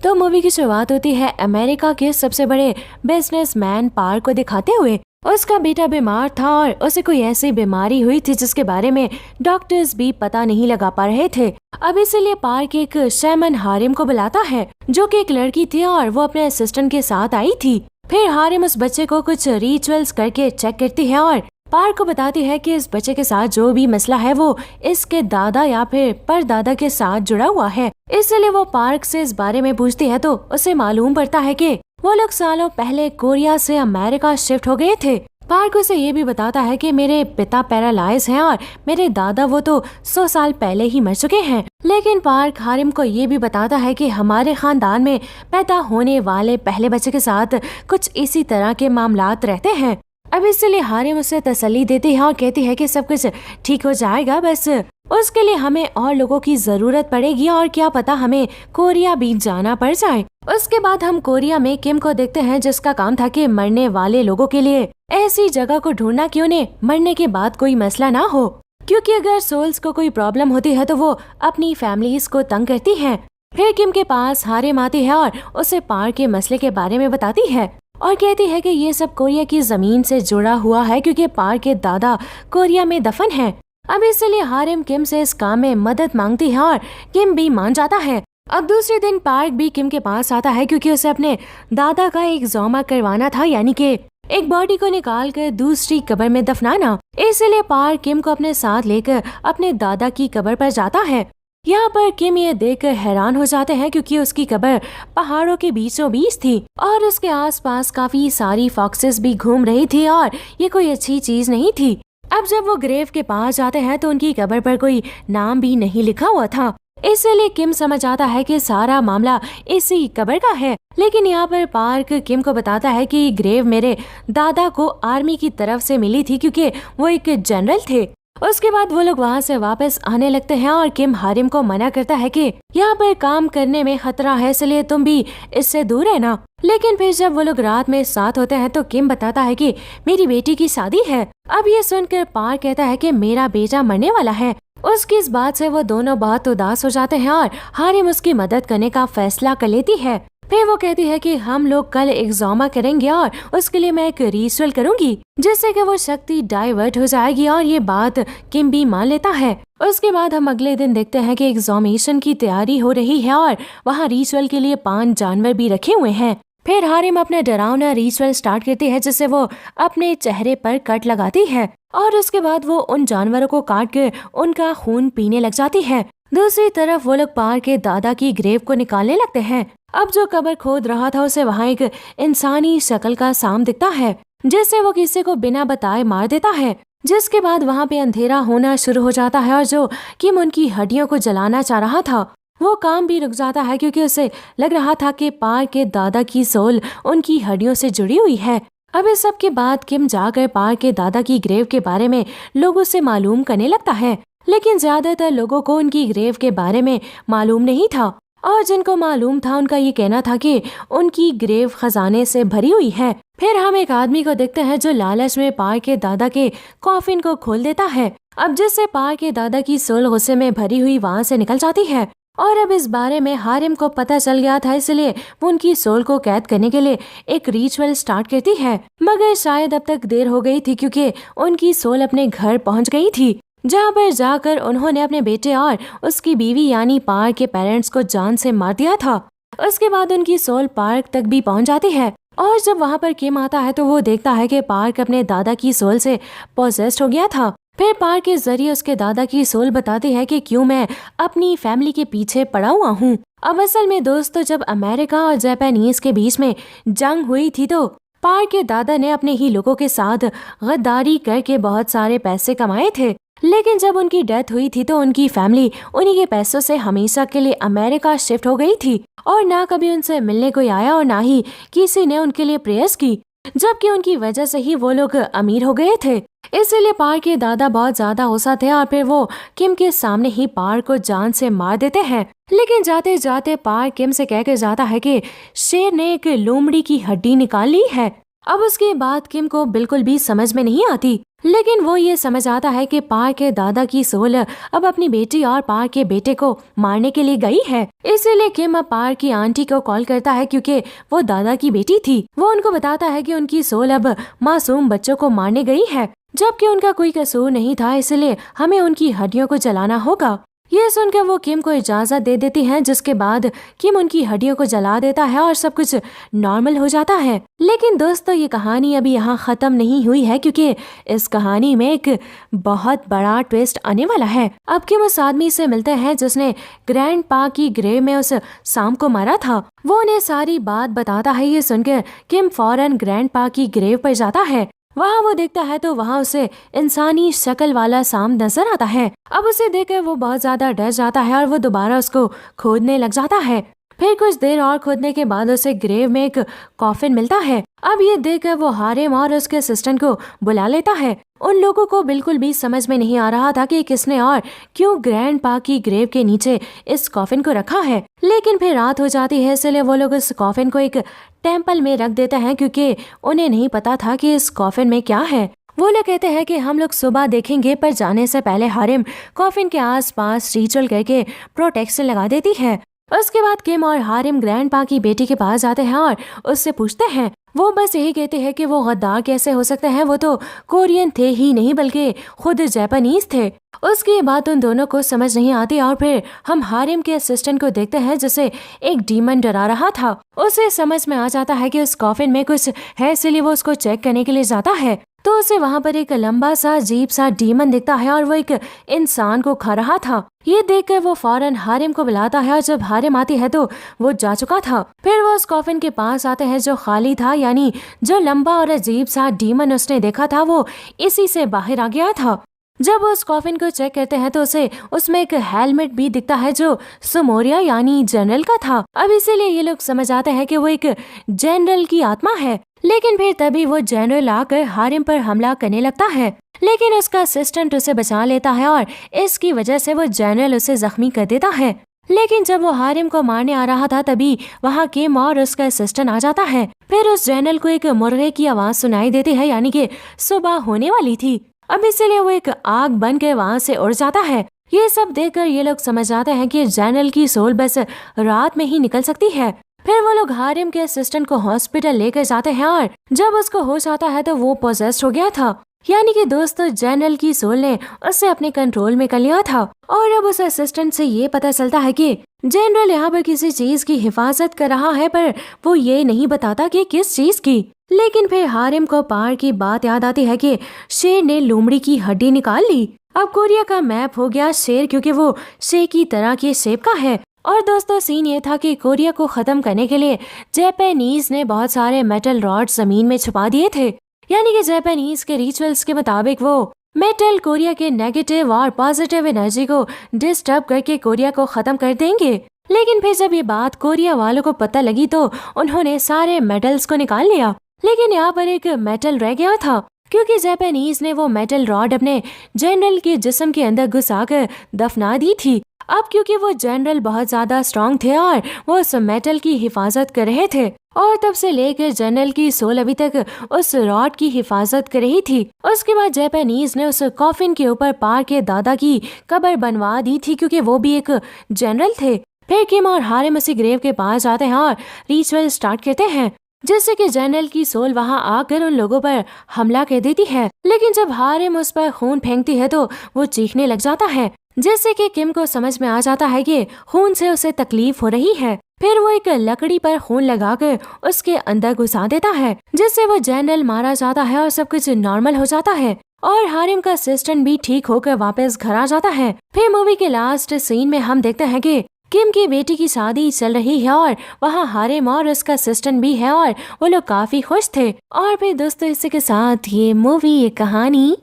तो मूवी की शुरुआत होती है अमेरिका के सबसे बड़े बिजनेसमैन पार्क को दिखाते हुए। उसका बेटा बीमार था और उसे कोई ऐसी बीमारी हुई थी जिसके बारे में डॉक्टर्स भी पता नहीं लगा पा रहे थे। अब इसीलिए पार्क एक शैमन हारिम को बुलाता है जो कि एक लड़की थी और वो अपने असिस्टेंट के साथ आई थी। फिर हारिम उस बच्चे को कुछ रिचुअल्स करके चेक करती है और पार्क को बताती है कि इस बच्चे के साथ जो भी मसला है वो इसके दादा या फिर परदादा के साथ जुड़ा हुआ है। इसलिए वो पार्क से इस बारे में पूछती है तो उसे मालूम पड़ता है कि वो लोग सालों पहले कोरिया से अमेरिका शिफ्ट हो गए थे। पार्क उसे ये भी बताता है कि मेरे पिता पैरालाइज हैं और मेरे दादा वो तो 100 साल पहले ही मर चुके हैं। लेकिन पार्क हारिम को ये भी बताता है कि हमारे खानदान में पैदा होने वाले पहले बच्चे के साथ कुछ इसी तरह के मामलात रहते हैं। अब इसलिए हारिम उसे तसल्ली देती है और कहती है कि सब कुछ ठीक हो जाएगा, बस उसके लिए हमें और लोगों की जरूरत पड़ेगी और क्या पता हमें कोरिया भी जाना पड़ जाए। उसके बाद हम कोरिया में किम को देखते हैं जिसका काम था कि मरने वाले लोगों के लिए ऐसी जगह को ढूंढना कि उन्हें मरने के बाद कोई मसला ना हो, क्योंकि अगर सोल्स को कोई प्रॉब्लम होती है तो वो अपनी फैमिलीज को तंग करती हैं। फिर किम के पास हारिम आती है और उसे पार्क के मसले के बारे में बताती है और कहती है कि ये सब कोरिया की जमीन से जुड़ा हुआ है क्योंकि पार्क के दादा कोरिया में दफन है। अब इसलिए हारिम किम से इस काम में मदद मांगती है और किम भी मान जाता है। अब दूसरे दिन पार्क भी किम के पास आता है क्योंकि उसे अपने दादा का एक ज़ोमा करवाना था, यानी कि एक बॉडी को निकाल कर दूसरी कब्र में दफनाना। इसलिए पार्क किम को अपने साथ लेकर अपने दादा की कब्र पर जाता है। यहाँ पर किम ये देखकर हैरान हो जाते हैं क्योंकि उसकी कब्र पहाड़ों के बीचों बीच थी और उसके आसपास काफी सारी फॉक्सेस भी घूम रही थी और ये कोई अच्छी चीज नहीं थी। अब जब वो ग्रेव के पास जाते हैं तो उनकी कब्र पर कोई नाम भी नहीं लिखा हुआ था। इसलिए किम समझ आता है कि सारा मामला इसी कब्र का है। लेकिन यहाँ पर पार्क किम को बताता है कि ग्रेव मेरे दादा को आर्मी की तरफ से मिली थी क्योंकि वो एक जनरल थे। उसके बाद वो लोग वहाँ से वापस आने लगते हैं और किम हारिम को मना करता है कि यहाँ पर काम करने में खतरा है, इसलिए तुम भी इससे दूर रहना। लेकिन फिर जब वो लोग रात में साथ होते हैं तो किम बताता है कि मेरी बेटी की शादी है। अब ये सुनकर पार्क कहता है कि मेरा बेटा मरने वाला है। उसकी इस बात से वो दोनों बहुत उदास हो जाते हैं और हारिम उसकी मदद करने का फैसला कर लेती है। फिर वो कहती है कि हम लोग कल एक ज़ोमा करेंगे और उसके लिए मैं एक रिचुअल करूंगी जिससे कि वो शक्ति डाइवर्ट हो जाएगी और ये बात किम भी मान लेता है। उसके बाद हम अगले दिन देखते हैं कि एग्जॉमेशन की तैयारी हो रही है और वहाँ रिचुअल के लिए 5 जानवर भी रखे हुए हैं। फिर हारिम अपना डरावना रिचुअल स्टार्ट करती है जिससे वो अपने चेहरे पर कट लगाती है और उसके बाद वो उन जानवरों को काट कर उनका खून पीने लग जाती है। दूसरी तरफ वो लोग पार्क के दादा की ग्रेव को निकालने लगते हैं। अब जो कब्र खोद रहा था उसे वहाँ एक इंसानी शक्ल का सांप दिखता है जिससे वो किसी को बिना बताए मार देता है। जिसके बाद वहाँ पे अंधेरा होना शुरू हो जाता है और जो किम उनकी हड्डियों को जलाना चाह रहा था वो काम भी रुक जाता है क्योंकि उसे लग रहा था कि पार्क के दादा की सोल उनकी हड्डियों से जुड़ी हुई है। अब इस सब के बाद किम जाकर पार्क के दादा की ग्रेव के बारे में लोगों से मालूम करने लगता है, लेकिन ज्यादातर लोगों को उनकी ग्रेव के बारे में मालूम नहीं था और जिनको मालूम था उनका ये कहना था कि उनकी ग्रेव खजाने से भरी हुई है। फिर हम एक आदमी को देखते हैं जो लालच में पार्क के दादा के कॉफिन को खोल देता है। अब जिससे पार्क के दादा की सोल गुस्से में भरी हुई वहाँ से निकल जाती है और अब इस बारे में हारिम को पता चल गया था, इसलिए वो उनकी सोल को कैद करने के लिए एक रिचुअल स्टार्ट करती है। मगर शायद अब तक देर हो गई थी क्योंकि उनकी सोल अपने घर पहुंच गई थी, जहाँ पर जाकर उन्होंने अपने बेटे और उसकी बीवी यानी पार्क के पेरेंट्स को जान से मार दिया था। उसके बाद उनकी सोल पार्क तक भी पहुंच जाती है और जब वहाँ पर किम आता है तो वो देखता है कि पार्क अपने दादा की सोल से पोजेस्ड हो गया था। फिर पार्क के जरिए उसके दादा की सोल बताती है कि क्यों मैं अपनी फैमिली के पीछे पड़ा हुआ हूँ। अब असल में दोस्तों, जब अमेरिका और जापानीज के बीच में जंग हुई थी तो पार्क के दादा ने अपने ही लोगों के साथ गद्दारी करके बहुत सारे पैसे कमाए थे। लेकिन जब उनकी डेथ हुई थी तो उनकी फैमिली उन्हीं के पैसों से हमेशा के लिए अमेरिका शिफ्ट हो गई थी और ना कभी उनसे मिलने कोई आया और ना ही किसी ने उनके लिए प्रेयर्स की, जबकि उनकी वजह से ही वो लोग अमीर हो गए थे। इसलिए पार्क के दादा बहुत ज्यादा गुस्सा थे और फिर वो किम के सामने ही पार्क को जान से मार देते हैं। लेकिन जाते जाते पार्क किम से कहकर जाता है कि शेर ने एक लोमड़ी की हड्डी निकाल ली है अब उसके बाद किम को बिल्कुल भी समझ में नहीं आती, लेकिन वो ये समझ आता है कि पार्क के दादा की सोल अब अपनी बेटी और पार्क के बेटे को मारने के लिए गई है। इसीलिए किम अब पार्क की आंटी को कॉल करता है, क्योंकि वो दादा की बेटी थी। वो उनको बताता है कि उनकी सोल अब मासूम बच्चों को मारने गई है, जबकि उनका कोई कसूर नहीं था, इसलिए हमें उनकी हड्डियों को जलाना होगा। ये सुनकर वो किम को इजाजत दे देती हैं, जिसके बाद किम उनकी हड्डियों को जला देता है और सब कुछ नॉर्मल हो जाता है। लेकिन दोस्तों, ये कहानी अभी यहाँ खत्म नहीं हुई है, क्योंकि इस कहानी में एक बहुत बड़ा ट्विस्ट आने वाला है। अब किम उस आदमी से मिलते हैं जिसने ग्रैंड पा की ग्रेव में उस सांप को मारा था। वो उन्हें सारी बात बताता है। ये सुनकर किम फौरन ग्रैंड पा की ग्रेव पर जाता है। वहाँ वो देखता है तो वहाँ उसे इंसानी शक्ल वाला सांप नजर आता है। अब उसे देखकर वो बहुत ज्यादा डर जाता है और वो दोबारा उसको खोदने लग जाता है। फिर कुछ देर और खोदने के बाद उसे ग्रेव में एक कॉफिन मिलता है। अब ये देखकर वो हारिम और उसके असिस्टेंट को बुला लेता है। उन लोगों को बिल्कुल भी समझ में नहीं आ रहा था कि किसने और क्यों ग्रैंड पा की ग्रेव के नीचे इस कॉफिन को रखा है। लेकिन फिर रात हो जाती है, इसलिए वो लोग इस कॉफिन को एक टेम्पल में रख देते हैं, क्योंकि उन्हें नहीं पता था कि इस कॉफिन में क्या है। वो लोग कहते हैं कि हम लोग सुबह देखेंगे, पर जाने से पहले हारिम कॉफिन के आसपास रिचुअल करके प्रोटेक्शन लगा देती है। उसके बाद किम और हारिम ग्रैंड पा की बेटी के पास जाते हैं और उससे पूछते हैं। वो बस यही कहते हैं कि वो गद्दार कैसे हो सकते हैं, वो तो कोरियन थे ही नहीं बल्कि खुद जापानीज थे। उसकी बात उन दोनों को समझ नहीं आती और फिर हम हारिम के असिस्टेंट को देखते हैं जिसे एक डीमन डरा रहा था। उसे समझ में आ जाता है कि उस कॉफिन में कुछ है, इसलिए वो उसको चेक करने के लिए जाता है तो उसे वहाँ पर एक लंबा सा अजीब सा डीमन दिखता है और वो एक इंसान को खा रहा था। ये देखकर वो फौरन हारिम को बुलाता है और जब हारिम आती है तो वो जा चुका था। फिर वो उस कॉफिन के पास आते हैं जो खाली था, यानी जो लंबा और अजीब सा डीमन उसने देखा था वो इसी से बाहर आ गया था। जब वो उस कॉफिन को चेक करते हैं तो उसे उसमें एक हेलमेट भी दिखता है जो सुमोरिया यानी जनरल का था। अब इसीलिए ये लोग समझ आते हैं कि वो एक जनरल की आत्मा है। लेकिन फिर तभी वो जनरल आकर हारिम पर हमला करने लगता है, लेकिन उसका असिस्टेंट उसे बचा लेता है और इसकी वजह से वो जनरल उसे जख्मी कर देता है। लेकिन जब वो हारिम को मारने आ रहा था तभी वहाँ किम और उसका असिस्टेंट आ जाता है। फिर उस जनरल को एक मुर्गे की आवाज सुनाई देती है, यानी कि सुबह होने वाली थी। अब इसीलिए वो एक आग बनकर वहाँ से उड़ जाता है। ये सब देखकर ये लोग समझ जाते हैं कि जनरल की सोल बस रात में ही निकल सकती है। फिर वो लोग हारिम के असिस्टेंट को हॉस्पिटल लेकर जाते हैं और जब उसको होश आता है तो वो पोजेस्ड हो गया था, यानी कि दोस्तों जनरल की सोल ने उसे अपने कंट्रोल में कर लिया था। और अब उस असिस्टेंट से ये पता चलता है कि जनरल यहाँ पर किसी चीज की हिफाजत कर रहा है, पर वो ये नहीं बताता कि किस चीज की। लेकिन फिर हारिम को पार की बात याद आती है कि शेर ने लोमड़ी की हड्डी निकाल ली। अब कोरिया का मैप हो गया शेर, क्योंकि वो शेर की तरह के शेप का है। और दोस्तों सीन ये था कि कोरिया को खत्म करने के लिए जापानीज ने बहुत सारे मेटल रॉड जमीन में छुपा दिए थे, यानी कि जापानीज के रिचुअल्स के मुताबिक वो मेटल कोरिया के नेगेटिव और पॉजिटिव एनर्जी को डिस्टर्ब करके कोरिया को खत्म कर देंगे। लेकिन फिर जब ये बात कोरिया वालों को पता लगी तो उन्होंने सारे मेटल्स को निकाल लिया, लेकिन यहाँ पर एक मेटल रह गया था, क्योंकि जापानीज ने वो मेटल रॉड अपने जनरल के जिस्म के अंदर घुसाकर दफना दी थी। अब क्योंकि वो जनरल बहुत ज्यादा स्ट्रांग थे और वो उस मेटल की हिफाजत कर रहे थे, और तब से लेकर जनरल की सोल अभी तक उस रॉड की हिफाजत कर रही थी। उसके बाद जापानीज ने उस कॉफिन के ऊपर पार के दादा की कब्र बनवा दी थी, क्योंकि वो भी एक जनरल थे। फिर किम और हारिम उसी ग्रेव के पास जाते हैं और रिचुअल स्टार्ट करते हैं, जिससे कि जनरल की सोल वहां आकर उन लोगों पर हमला कर देती है। लेकिन जब हारिम उस पर खून फेंकती है तो वो चीखने लग जाता है, जिससे कि किम को समझ में आ जाता है कि खून से उसे तकलीफ हो रही है। फिर वो एक लकड़ी पर खून लगाकर उसके अंदर घुसा देता है, जिससे वो जनरल मारा जाता है और सब कुछ नॉर्मल हो जाता है और हारिम का असिस्टेंट भी ठीक होकर वापस घर आ जाता है। फिर मूवी के लास्ट सीन में हम देखते हैं कि किम की बेटी की शादी चल रही है और वहाँ हारिम और उसका असिस्टेंट भी है और वो लोग काफी खुश थे। और फिर दोस्तों इसी के साथ ये मूवी, ये कहानी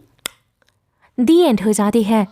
दी एंड हो जाती है।